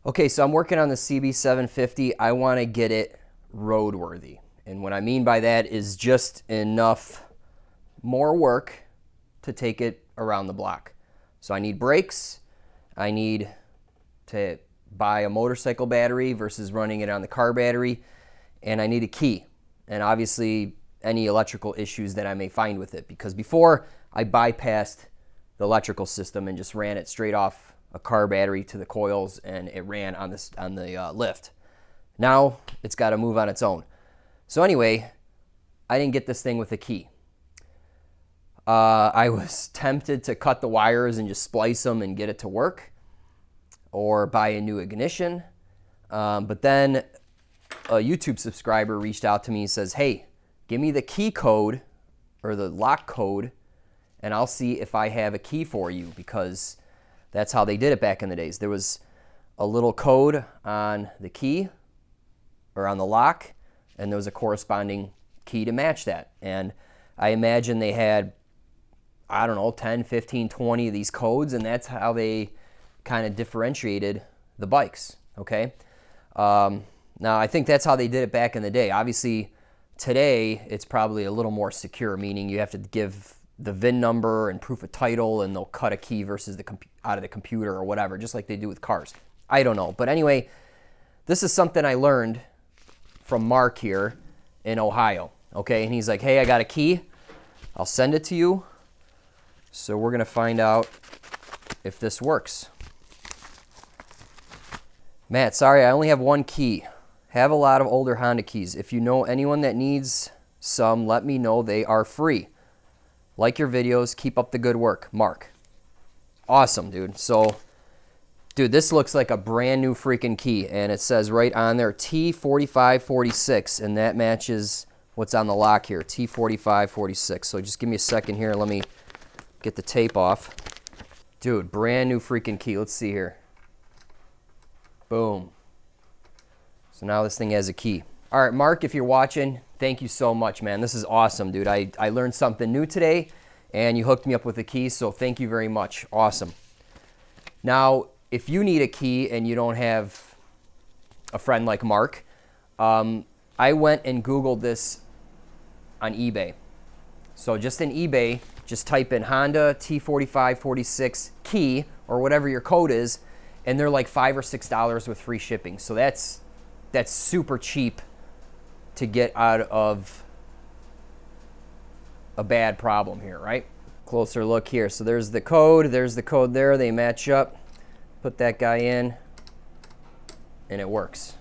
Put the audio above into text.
Okay, so I'm working on the CB750. I want to get it roadworthy. And what I mean by that is just enough more work to take it around the block. So I need brakes. I need to buy a motorcycle battery versus running it on the car battery. And I need a key. And obviously any electrical issues that I may find with it. Because before I bypassed the electrical system and just ran it straight off a car battery to the coils, and it ran on the lift. Now it's got to move on its own. So anyway, I didn't get this thing with a key. I was tempted to cut the wires and just splice them and get it to work, or buy a new ignition. But then a YouTube subscriber reached out to me and says, "Hey, give me the key code or the lock code, and I'll see if I have a key for you," because that's how they did it back in the days. There was a little code on the key or on the lock, and there was a corresponding key to match that. And I imagine they had, I don't know, 10, 15, 20 of these codes, and that's how they kind of differentiated the bikes, okay? Now, I think that's how they did it back in the day. Obviously, today, it's probably a little more secure, meaning you have to give the VIN number and proof of title, and they'll cut a key versus out of the computer or whatever, just like they do with cars. I don't know. But anyway, this is something I learned from Mark here in Ohio, okay? And he's like, "Hey, I got a key. I'll send it to you." So we're going to find out if this works. Matt, sorry, I only have one key. Have a lot of older Honda keys. If you know anyone that needs some, let me know. They are free. Like your videos. Keep up the good work. Mark. Awesome, dude. So, dude, this looks like a brand new freaking key. And it says right on there, T4546. And that matches what's on the lock here, T4546. So just give me a second here. Let me get the tape off. Dude, brand new freaking key. Let's see here. Boom. So now this thing has a key. All right, Mark, if you're watching, thank you so much, man. This is awesome, dude. I learned something new today, and you hooked me up with a key, so thank you very much. Awesome. Now, if you need a key and you don't have a friend like Mark, I went and Googled this on eBay. So just in eBay, just type in Honda T4546 key, or whatever your code is, and they're like $5 or $6 with free shipping. So that's super cheap to get out of a bad problem here, right? Closer look here. So there's the code there. They match up. Put that guy in, and it works.